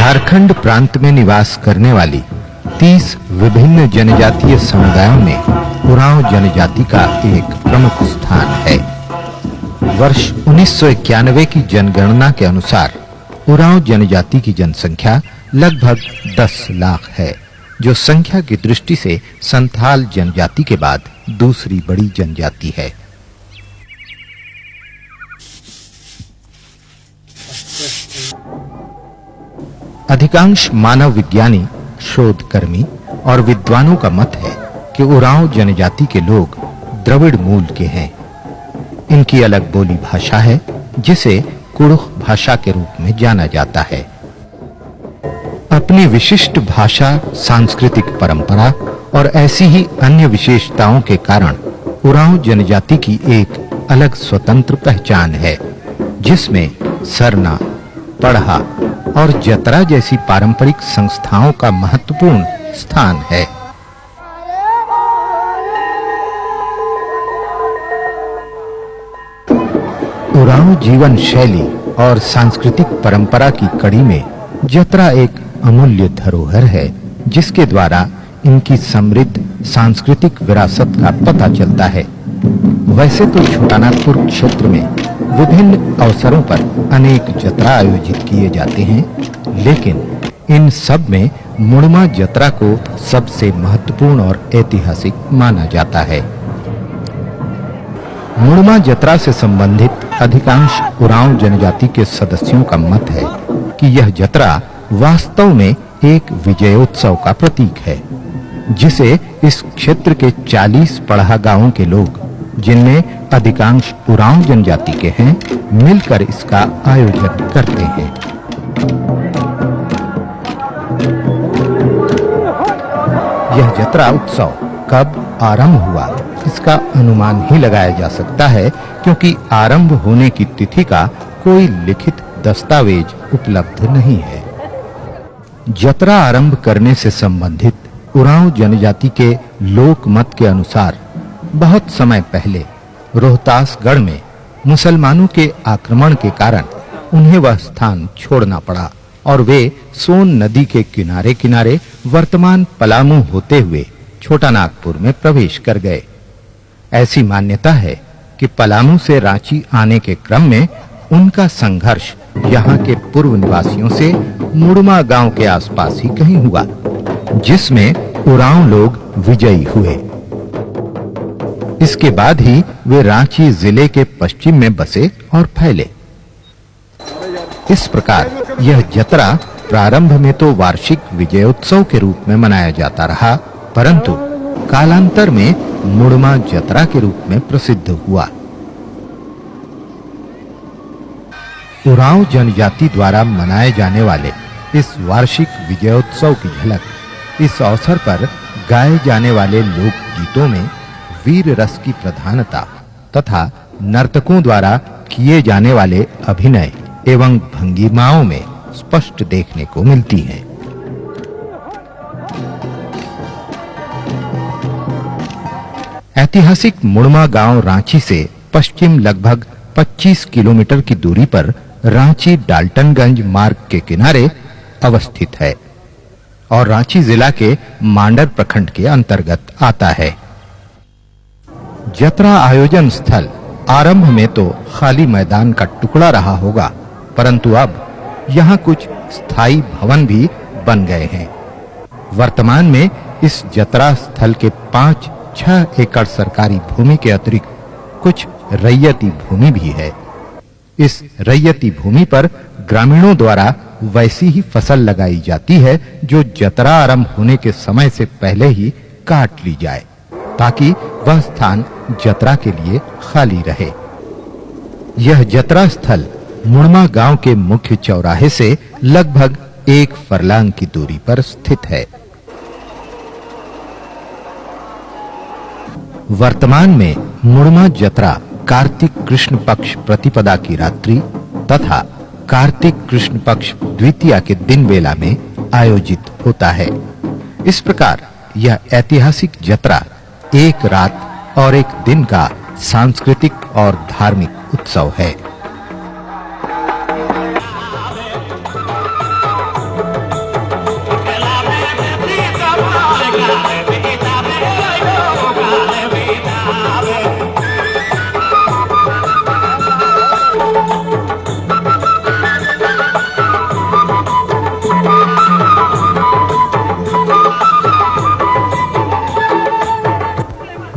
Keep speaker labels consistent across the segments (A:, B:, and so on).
A: झारखंड प्रांत में निवास करने वाली 30 विभिन्न जनजातीय समुदायों में उरांव जनजाति का एक प्रमुख स्थान है। वर्ष 1991 की जनगणना के अनुसार उरांव जनजाति की जनसंख्या लगभग 10 लाख है, जो संख्या की दृष्टि से संथाल जनजाति के बाद दूसरी बड़ी जनजाति है। अधिकांश मानव विज्ञानी, शोधकर्मी और विद्वानों का मत है कि उरांव जनजाति के लोग द्रविड़ मूल के हैं। इनकी अलग बोली भाषा है, जिसे कुड़ुख भाषा के रूप में जाना जाता है। अपनी विशिष्ट भाषा, सांस्कृतिक परंपरा और ऐसी ही अन्य विशेषताओं के कारण उरांव जनजाति की एक अलग स्वतंत्र पहचान है, जिसमें सरना, पढ़ा और जतरा जैसी पारंपरिक संस्थाओं का महत्वपूर्ण स्थान है। उरांव जीवन शैली और सांस्कृतिक परंपरा की कड़ी में जतरा एक अमूल्य धरोहर है, जिसके द्वारा इनकी समृद्ध सांस्कृतिक विरासत का पता चलता है। वैसे तो छोटानागपुर क्षेत्र में विभिन्न अवसरों पर अनेक जतरा आयोजित किए जाते हैं, लेकिन इन सब में मुड़मा जतरा को सबसे महत्वपूर्ण और ऐतिहासिक माना जाता है। मुड़मा जतरा से संबंधित अधिकांश उरांव जनजाति के सदस्यों का मत है कि यह जतरा वास्तव में एक विजयोत्सव का प्रतीक है, जिसे इस क्षेत्र के 40 पढ़ा गांवों के लोग, जिनमें अधिकांश उरांव जनजाति के हैं, मिलकर इसका आयोजन करते हैं। यह जतरा उत्सव कब आरंभ हुआ, इसका अनुमान ही लगाया जा सकता है, क्योंकि आरंभ होने की तिथि का कोई लिखित दस्तावेज उपलब्ध नहीं है। जतरा आरंभ करने से संबंधित उरांव जनजाति के लोक मत के अनुसार बहुत समय पहले रोहतासगढ़ में मुसलमानों के आक्रमण के कारण उन्हें वह स्थान छोड़ना पड़ा और वे सोन नदी के किनारे-किनारे वर्तमान पलामू होते हुए छोटानागपुर में प्रवेश कर गए। ऐसी मान्यता है कि पलामू से रांची आने के क्रम में उनका संघर्ष यहाँ के पूर्व निवासियों से मुड़मा गांव के आसपास ही कहीं हुआ, जिसमें उरांव लोग विजयी हुए। इसके बाद ही वे रांची जिले के पश्चिम में बसे और फैले। इस प्रकार यह जतरा प्रारंभ में तो वार्षिक विजयोत्सव के रूप में मनाया जाता रहा, परंतु कालांतर में मुड़मा जतरा के रूप में प्रसिद्ध हुआ। उरांव जनजाति द्वारा मनाए जाने वाले इस वार्षिक विजयोत्सव की झलक इस अवसर पर गाए जाने वाले लोक गीतों में वीर रस की प्रधानता तथा नर्तकों द्वारा किए जाने वाले अभिनय एवं भंगिमाओं में स्पष्ट देखने को मिलती है। ऐतिहासिक मुड़मा गांव रांची से पश्चिम लगभग 25 किलोमीटर की दूरी पर रांची डाल्टनगंज मार्ग के किनारे अवस्थित है और रांची जिला के मांडर प्रखंड के अंतर्गत आता है। जतरा आयोजन स्थल आरंभ में तो खाली मैदान का टुकड़ा रहा होगा, परंतु अब यहाँ कुछ स्थायी भवन भी बन गए हैं। वर्तमान में इस जतरा स्थल के 5-6 एकड़ सरकारी भूमि के अतिरिक्त कुछ रैयती भूमि भी है। इस रैयती भूमि पर ग्रामीणों द्वारा वैसी ही फसल लगाई जाती है जो जतरा आरंभ होने के समय से पहले ही काट ली जाए, ताकि वह स्थान जतरा के लिए खाली रहे। यह जतरा स्थल मुड़मा गांव के मुख्य चौराहे से लगभग 1 फरलांग की दूरी पर स्थित है। वर्तमान में मुड़मा जतरा कार्तिक कृष्ण पक्ष प्रतिपदा की रात्रि तथा कार्तिक कृष्ण पक्ष द्वितीया के दिन वेला में आयोजित होता है। इस प्रकार यह ऐतिहासिक जतरा एक रात और एक दिन का सांस्कृतिक और धार्मिक उत्सव है।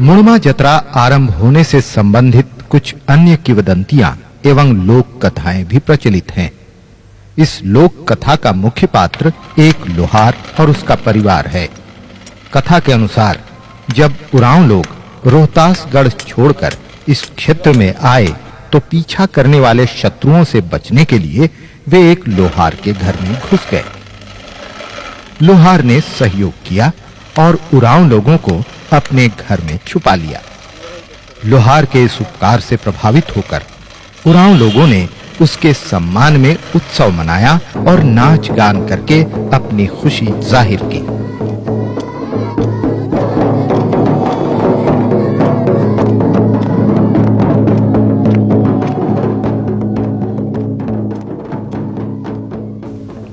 A: मुड़मा जत्रा आरंभ होने से संबंधित कुछ अन्य किंवदंतियां एवं लोक कथाएं भी प्रचलित हैं। इस लोक कथा का मुख्य पात्र एक लोहार और उसका परिवार है। कथा के अनुसार जब उरांव लोग रोहतासगढ़ छोड़कर इस क्षेत्र में आए तो पीछा करने वाले शत्रुओं से बचने के लिए वे एक लोहार के घर में घुस गए। लोहार ने सहयोग किया और उरांव लोगों को अपने घर में छुपा लिया। लोहार के इस उपकार से प्रभावित होकर उरांव लोगों ने उसके सम्मान में उत्सव मनाया और नाच गान करके अपनी खुशी जाहिर की।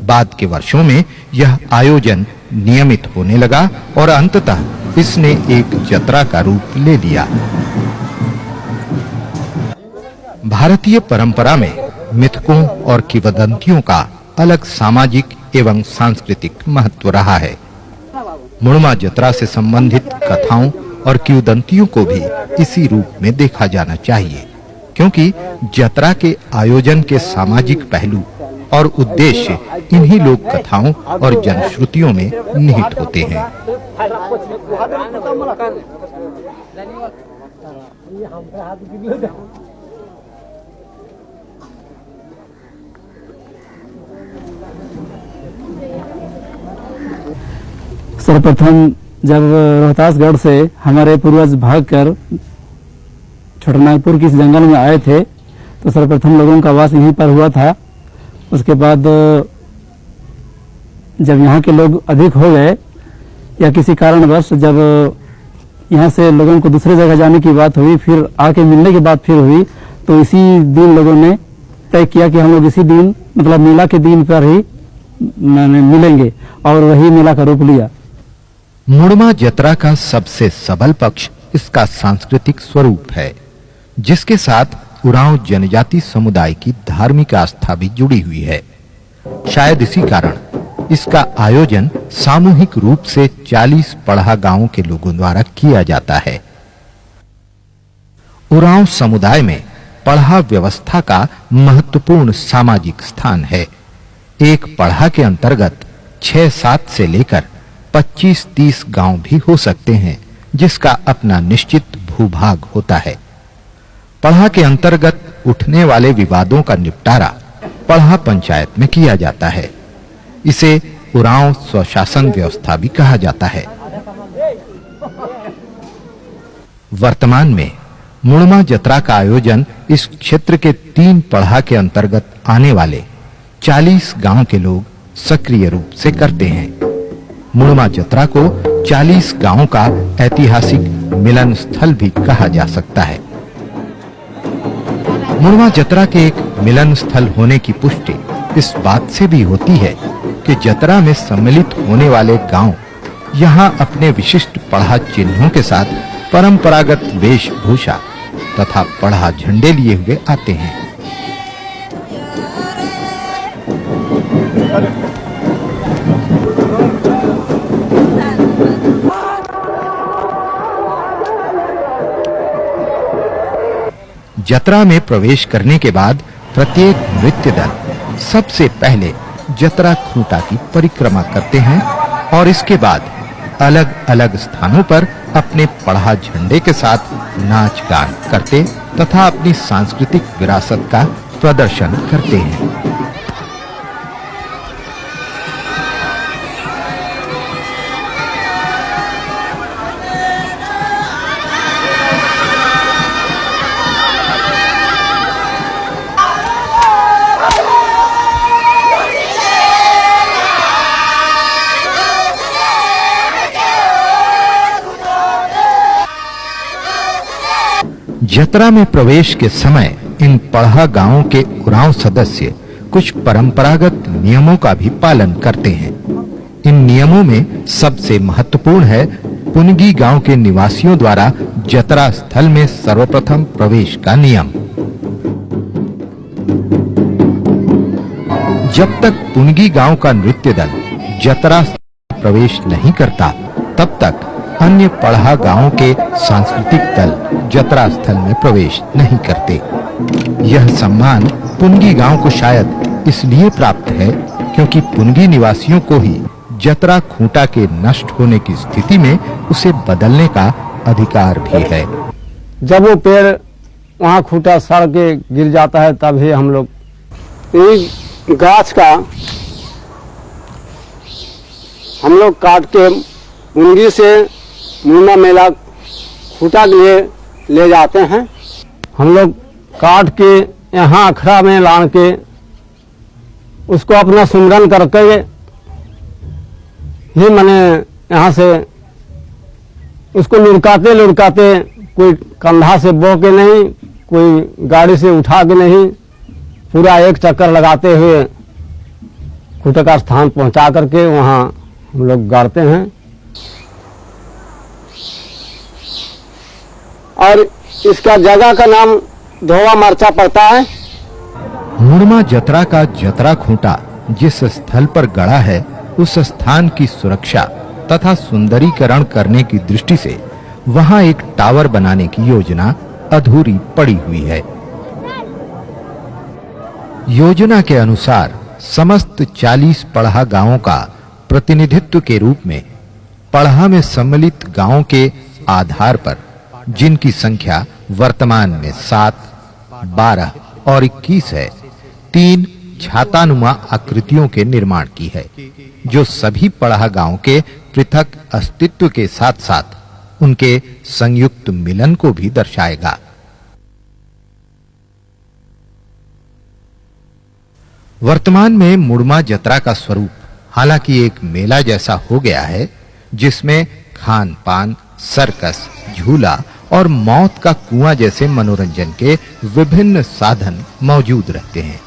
A: बाद के वर्षों में यह आयोजन नियमित होने लगा और अंततः इसने एक जत्रा का रूप ले लिया। भारतीय परंपरा में मिथकों और किंवदंतियों का अलग सामाजिक एवं सांस्कृतिक महत्व रहा है। मुड़मा जत्रा से संबंधित कथाओं और किंवदंतियों को भी इसी रूप में देखा जाना चाहिए, क्योंकि जत्रा के आयोजन के सामाजिक पहलू और उद्देश्य इन्हीं लोक कथाओं और जनश्रुतियों में निहित होते हैं।
B: सर्वप्रथम जब रोहतासगढ़ से हमारे पूर्वज भागकर छोटानागपुर के इस जंगल में आए थे तो सर्वप्रथम लोगों का वास यहीं पर हुआ था। उसके बाद जब यहाँ के लोग अधिक हो गए या किसी कारणवश जब यहाँ से लोगों को दूसरे जगह जाने की बात हुई, फिर आके मिलने की बात फिर हुई, तो इसी दिन लोगों ने तय किया कि हम लोग इसी दिन मतलब मेला के दिन पर ही मिलेंगे और वही मेला का रूप लिया।
A: मुड़मा जत्रा का सबसे सबल पक्ष इसका सांस्कृतिक स्वरूप है, जिसके साथ उरांव जनजाति समुदाय की धार्मिक आस्था भी जुड़ी हुई है। शायद इसी कारण इसका आयोजन सामूहिक रूप से 40 पढ़ा गांवों के लोगों द्वारा किया जाता है। उरांव समुदाय में पढ़ा व्यवस्था का महत्वपूर्ण सामाजिक स्थान है। एक पढ़ा के अंतर्गत 6-7 से लेकर 25-30 गांव भी हो सकते हैं, जिसका अपना निश्चित भूभाग होता है। पढ़ा के अंतर्गत उठने वाले विवादों का निपटारा पढ़ा पंचायत में किया जाता है। इसे उरांव स्वशासन व्यवस्था भी कहा जाता है। वर्तमान में मुड़मा जत्रा का आयोजन इस क्षेत्र के 3 पढ़ा के अंतर्गत आने वाले 40 गांव के लोग सक्रिय रूप से करते हैं। मुड़मा जत्रा को 40 गांवों का ऐतिहासिक मिलन स्थल भी कहा जा सकता है। मुड़मा जत्रा के एक मिलन स्थल होने की पुष्टि इस बात से भी होती है कि जत्रा में सम्मिलित होने वाले गांव यहां अपने विशिष्ट पढ़ा चिन्हों के साथ परंपरागत वेशभूषा तथा पढ़ा झंडे लिए हुए आते हैं। जत्रा में प्रवेश करने के बाद प्रत्येक नृत्य दल सबसे पहले जत्रा खूंटा की परिक्रमा करते हैं और इसके बाद अलग-अलग स्थानों पर अपने पढ़ा झंडे के साथ नाच गान करते तथा अपनी सांस्कृतिक विरासत का प्रदर्शन करते हैं। जत्रा में प्रवेश के समय इन पढ़ा गांवों के उरांव सदस्य कुछ परंपरागत नियमों का भी पालन करते हैं। इन नियमों में सबसे महत्वपूर्ण है पुनगी गांव के निवासियों द्वारा जत्रा स्थल में सर्वप्रथम प्रवेश का नियम। जब तक पुनगी गांव का नृत्य दल जत्रा स्थल में प्रवेश नहीं करता, तब तक अन्य पढ़ा गांवों के सांस्कृतिक दल जतरा स्थल में प्रवेश नहीं करते। यह सम्मान पुनगी गांव को शायद इसलिए प्राप्त है क्योंकि पुनगी निवासियों को ही जतरा खूंटा के नष्ट होने की स्थिति में उसे बदलने का अधिकार भी है।
C: जब वो पेड़ वहाँ खूंटा सड़ के गिर जाता है तब ही हम लोग इस गाछ का हम लोग काट के पुनगी से मुन्ना मेला खूंटा के लिए ले जाते हैं। हम लोग काट के यहाँ अखड़ा में लान के उसको अपना सुमरन करके ही मैंने यहाँ से उसको लुढ़काते लुढ़काते, कोई कंधा से बो के नहीं, कोई गाड़ी से उठा के नहीं, पूरा एक चक्कर लगाते हुए खूंटे का स्थान पहुंचा करके वहाँ हम लोग गाड़ते हैं। और इसका जगह का नाम धोवा मरचा पड़ता है।
A: मुड़मा जतरा का जतरा खूंटा जिस स्थल पर गड़ा है उस स्थान की सुरक्षा तथा सुंदरीकरण करने की दृष्टि से वहां एक टावर बनाने की योजना अधूरी पड़ी हुई है। योजना के अनुसार समस्त 40 पढ़ा गांवों का प्रतिनिधित्व के रूप में पढ़ा में सम्मिलित गांवों के आधार पर, जिनकी संख्या वर्तमान में 7, 12 और 21 है, 3 छातानुमा आकृतियों के निर्माण की है, जो सभी पढ़ा गांव के पृथक अस्तित्व के साथ-साथ उनके संयुक्त मिलन को भी दर्शाएगा। वर्तमान में मुड़मा जतरा का स्वरूप हालांकि एक मेला जैसा हो गया है, जिसमें खान-पान, सर्कस, झूला और मौत का कुआं जैसे मनोरंजन के विभिन्न साधन मौजूद रहते हैं।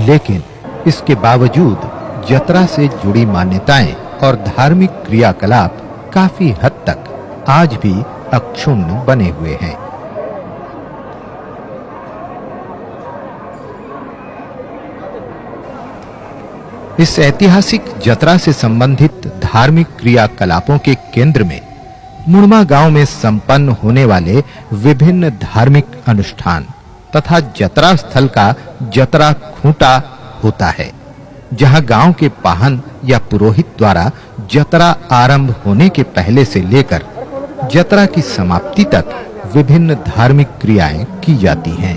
A: लेकिन इसके बावजूद जतरा से जुड़ी मान्यताएं और धार्मिक क्रियाकलाप काफी हद तक आज भी अक्षुण्ण बने हुए हैं। इस ऐतिहासिक जतरा से संबंधित धार्मिक क्रियाकलापों के केंद्र में मुड़मा गांव में संपन्न होने वाले विभिन्न धार्मिक अनुष्ठान तथा जतरा स्थल का जतरा खूंटा होता है, जहां गांव के पाहन या पुरोहित द्वारा जतरा आरंभ होने के पहले से लेकर जतरा की समाप्ति तक विभिन्न धार्मिक क्रियाएं की जाती हैं।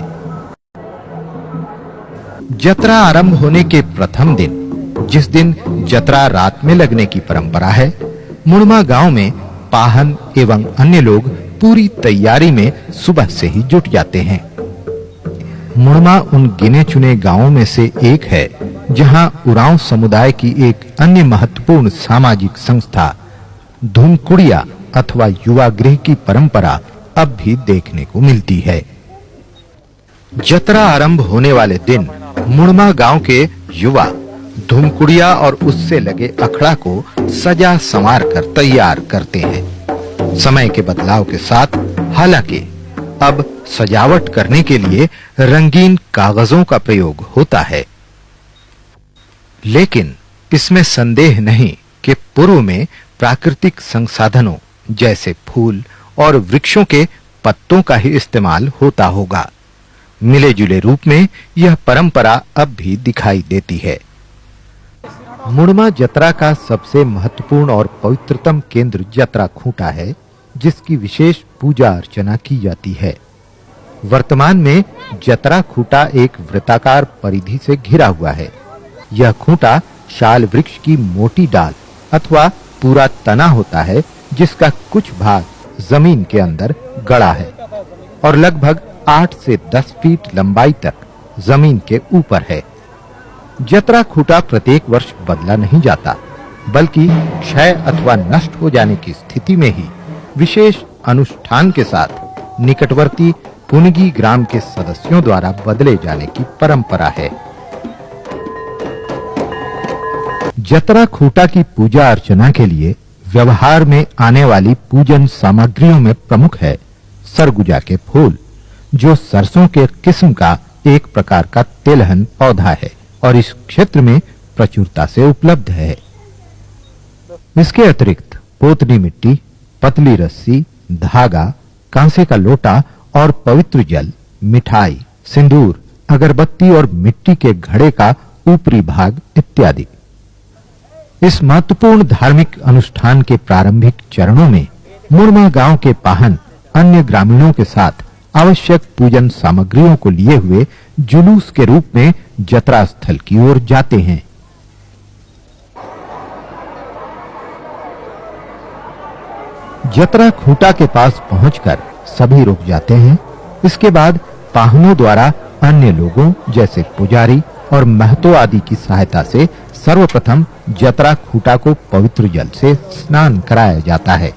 A: जतरा आरंभ होने के प्रथम दिन, जिस दिन जतरा रात में लगने की परंपरा है, मुड़मा गांव में पाहन एवं अन्य लोग पूरी तैयारी में सुबह से ही जुट जाते हैं। मुड़मा उन गिने चुने गांवों में से एक है जहां उरांव समुदाय की एक अन्य महत्वपूर्ण सामाजिक संस्था धूमकुड़िया अथवा युवा गृह की परंपरा अब भी देखने को मिलती है। जतरा आरंभ होने वाले दिन मुड़मा गांव के युवा धूमकुड़िया और उससे लगे अखड़ा को सजा संवार कर तैयार करते हैं। समय के बदलाव के साथ हालांकि अब सजावट करने के लिए रंगीन कागजों का प्रयोग होता है, लेकिन इसमें संदेह नहीं कि पूर्व में प्राकृतिक संसाधनों जैसे फूल और वृक्षों के पत्तों का ही इस्तेमाल होता होगा। मिले-जुले रूप में यह परंपरा अब भी दिखाई देती है। मुड़मा जतरा का सबसे महत्वपूर्ण और पवित्रतम केंद्र जतरा खूंटा है, जिसकी विशेष पूजा अर्चना की जाती है। वर्तमान में जतरा खूंटा एक वृत्ताकार परिधि से घिरा हुआ है। यह खूंटा शाल वृक्ष की मोटी डाल अथवा पूरा तना होता है, जिसका कुछ भाग जमीन के अंदर गड़ा है और लगभग 8 से 10 फीट लंबाई तक जमीन के ऊपर है। जतरा खूंटा प्रत्येक वर्ष बदला नहीं जाता, बल्कि क्षय अथवा नष्ट हो जाने की स्थिति में ही विशेष अनुष्ठान के साथ निकटवर्ती पुनगी ग्राम के सदस्यों द्वारा बदले जाने की परंपरा है। जतरा खूंटा की पूजा अर्चना के लिए व्यवहार में आने वाली पूजन सामग्रियों में प्रमुख है सरगुजा के फूल, जो सरसों के किस्म का एक प्रकार का तेलहन पौधा है और इस क्षेत्र में प्रचुरता से उपलब्ध है। इसके अतिरिक्त पोतनी मिट्टी, पतली रस्सी, धागा, कांसे का लोटा और पवित्र जल, मिठाई, सिंदूर, अगरबत्ती और मिट्टी के घड़े का ऊपरी भाग इत्यादि। इस महत्वपूर्ण धार्मिक अनुष्ठान के प्रारंभिक चरणों में मुरमा गांव के पाहन अन्य ग्रामीणों के साथ आवश्यक पूजन सामग्रियों को लिए हुए जुलूस के रूप में जतरा स्थल की ओर जाते हैं। जतरा खूंटा के पास पहुंचकर सभी रुक जाते हैं। इसके बाद पाहनों द्वारा अन्य लोगों जैसे पुजारी और महतो आदि की सहायता से सर्वप्रथम जतरा खूंटा को पवित्र जल से स्नान कराया जाता है।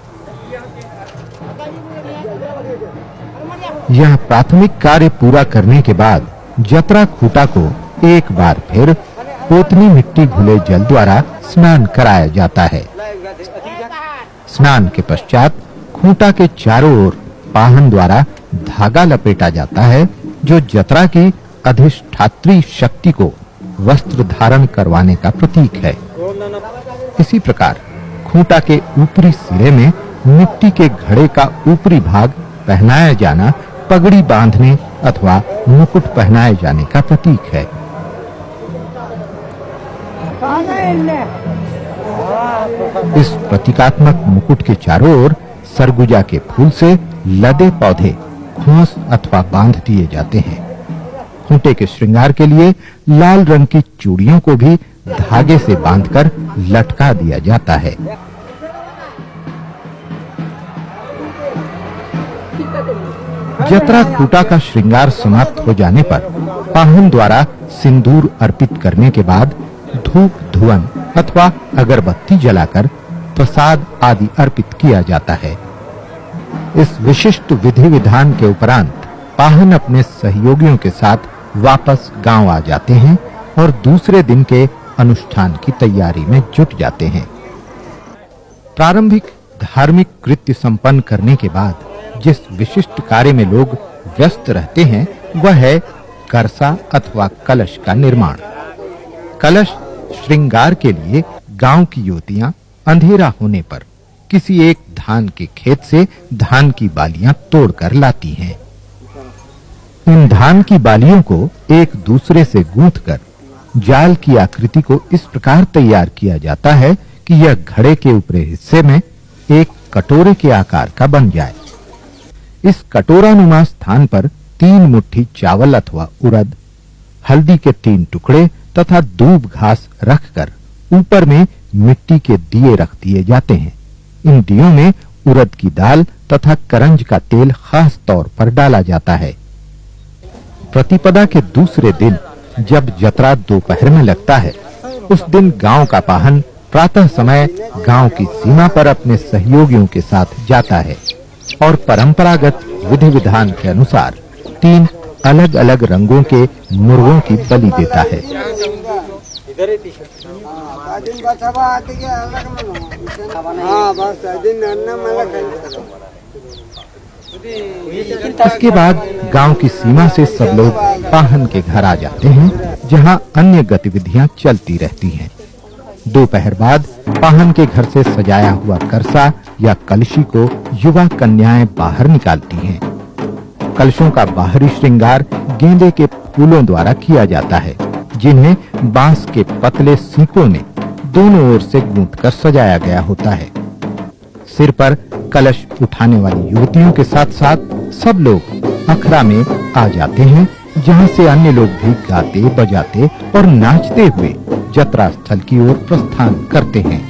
A: यह प्राथमिक कार्य पूरा करने के बाद जतरा खूंटा को एक बार फिर पोतनी मिट्टी घुले जल द्वारा स्नान कराया जाता है। स्नान के पश्चात खूंटा के चारों ओर पाहन द्वारा धागा लपेटा जाता है, जो जतरा की अधिष्ठात्री शक्ति को वस्त्र धारण करवाने का प्रतीक है। इसी प्रकार खूंटा के ऊपरी सिरे में मिट्टी के घड़े का ऊपरी भाग पहनाया जाना पगड़ी बांधने अथवा मुकुट पहनाए जाने का प्रतीक है। इस प्रतीकात्मक मुकुट के चारों ओर सरगुजा के फूल से लदे पौधे खोस अथवा बांध दिए जाते हैं। खूंटे के श्रृंगार के लिए लाल रंग की चूड़ियों को भी धागे से बांधकर लटका दिया जाता है। जतरा खूंटा का श्रृंगार समाप्त हो जाने पर पाहन द्वारा सिंदूर अर्पित करने के बाद धूप धुवन अथवा अगरबत्ती जलाकर प्रसाद आदि अर्पित किया जाता है। इस विशिष्ट विधि विधान के उपरांत पाहन अपने सहयोगियों के साथ वापस गांव आ जाते हैं और दूसरे दिन के अनुष्ठान की तैयारी में जुट जाते हैं। प्रारंभिक धार्मिक कृत्य संपन्न करने के बाद जिस विशिष्ट कार्य में लोग व्यस्त रहते हैं वह है करसा अथवा कलश का निर्माण। कलश श्रृंगार के लिए गांव की युवतियां अंधेरा होने पर किसी एक धान के खेत से धान की बालियां तोड़कर लाती हैं। इन धान की बालियों को एक दूसरे से गूंथकर जाल की आकृति को इस प्रकार तैयार किया जाता है कि यह घड़े के ऊपरी हिस्से में एक कटोरे के आकार का बन जाए। इस कटोरानुमा स्थान पर 3 मुट्ठी चावल अथवा उड़द, हल्दी के 3 टुकड़े तथा दूब घास रखकर ऊपर में मिट्टी के दिए रख दिए जाते हैं। इन दियों में उड़द की दाल तथा करंज का तेल खास तौर पर डाला जाता है। प्रतिपदा के दूसरे दिन जब जतरा दोपहर में लगता है, उस दिन गांव का पाहन प्रातः समय गांव की सीमा पर अपने सहयोगियों के साथ जाता है और परंपरागत विधि विधान के अनुसार 3 अलग-अलग रंगों के मुर्गों की बलि देता है। इसके बाद गांव की सीमा से सब लोग पाहन के घर आ जाते हैं, जहां अन्य गतिविधियां चलती रहती हैं। दोपहर बाद पाहन के घर से सजाया हुआ करसा या कलशी को युवा कन्याएं बाहर निकालती हैं। कलशों का बाहरी श्रृंगार गेंदे के फूलों द्वारा किया जाता है, जिन्हें बांस के पतले सीकों में दोनों ओर से गूंथकर सजाया गया होता है। सिर पर कलश उठाने वाली युवतियों के साथ-साथ सब लोग अखड़ा में आ जाते हैं, जहां से अन्य लोग भी गाते, बजाते और नाचते हुए जतरा स्थल की ओर प्रस्थान करते हैं।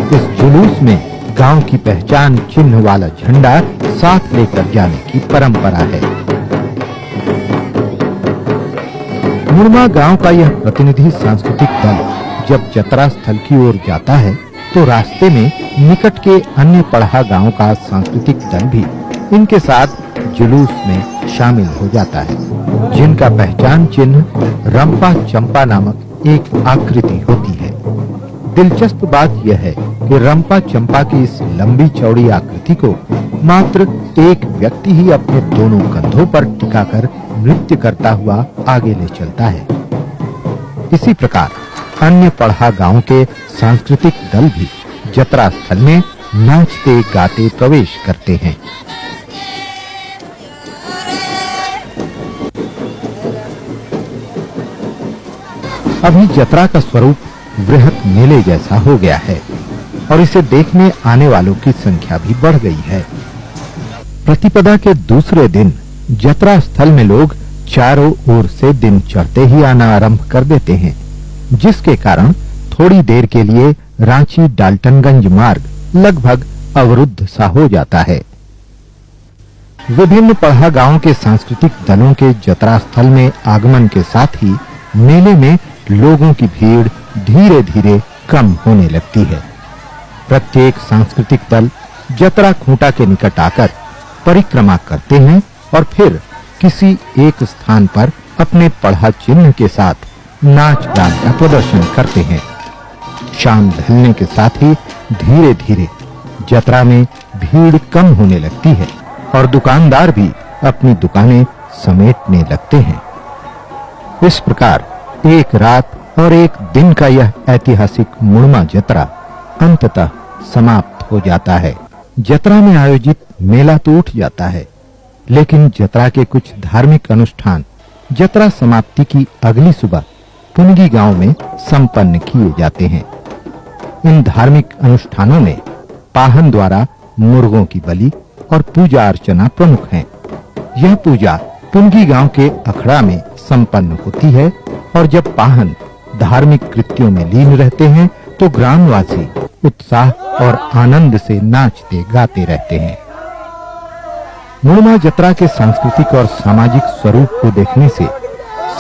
A: इस जुलूस में गांव की पहचान चिन्ह वाला झंडा साथ लेकर जाने की परंपरा है। मुरमा गांव का यह प्रतिनिधि सांस्कृतिक दल जब जतरा स्थल की ओर जाता है, तो रास्ते में निकट के अन्य पढ़ा गांव का सांस्कृतिक दल भी इनके साथ जुलूस में शामिल हो जाता है, जिनका पहचान चिन्ह रंपा चंपा नामक एक आकृति होती है। दिलचस्प बात यह है कि रंपा चंपा की इस लंबी चौड़ी आकृति को मात्र एक व्यक्ति ही अपने दोनों कंधों पर टिकाकर नृत्य करता हुआ आगे ले चलता है। इसी प्रकार अन्य पढ़ा गांव के सांस्कृतिक दल भी जतरा स्थल में नाचते गाते प्रवेश करते हैं। अभी जतरा का स्वरूप वृहत मेले जैसा हो गया है और इसे देखने आने वालों की संख्या भी बढ़ गई है। प्रतिपदा के दूसरे दिन जतरा स्थल में लोग चारों ओर से दिन चढ़ते ही आना आरंभ कर देते हैं, जिसके कारण थोड़ी देर के लिए रांची डाल्टनगंज मार्ग लगभग अवरुद्ध सा हो जाता है। विभिन्न पढ़ा गांवों के सांस्कृतिक दलों के जतरा स्थल में आगमन के साथ ही मेले में लोगों की भीड़ धीरे-धीरे कम होने लगती है। प्रत्येक सांस्कृतिक दल जतरा खूंटा के निकट आकर परिक्रमा करते हैं और फिर किसी एक स्थान पर अपने पढ़ा चिन्ह के साथ नाच गान का प्रदर्शन करते हैं। शाम ढलने के साथ ही धीरे-धीरे जतरा में भीड़ कम होने लगती है और दुकानदार भी अपनी दुकानें समेटने लगते हैं। इस प्रकार एक रात और एक दिन का यह ऐतिहासिक मुड़मा जतरा अंततः समाप्त हो जाता है। जतरा में आयोजित मेला तो उठ जाता है, लेकिन जतरा के कुछ धार्मिक अनुष्ठान जतरा समाप्ति की अगली सुबह पुनगी गांव में संपन्न किए जाते हैं। इन धार्मिक अनुष्ठानों में पाहन द्वारा मुर्गों की बलि और पूजा अर्चना प्रमुख हैं। यह पूजा पुनगी गांव के अखड़ा में संपन्न होती है और जब पाहन धार्मिक कृत्यों में लीन रहते हैं तो ग्रामवासी उत्साह और आनंद से नाचते गाते रहते हैं। मुड़मा जतरा के सांस्कृतिक और सामाजिक स्वरूप को देखने से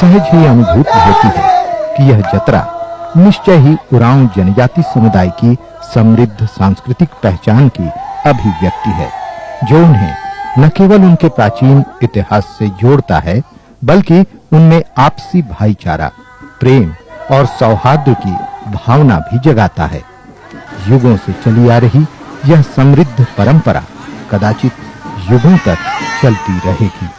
A: सहज ही अनुभूति होती है कि यह जतरा निश्चय ही उरांव जनजाति समुदाय की समृद्ध सांस्कृतिक पहचान की अभिव्यक्ति है, जो उन्हें न केवल उनके प्राचीन इतिहास से जोड़ता है, बल्कि उनमें आपसी भाईचारा, प्रेम और सौहार्द की भावना भी जगाता है। युगों से चली आ रही यह समृद्ध परंपरा कदाचित युगों तक चलती रहेगी।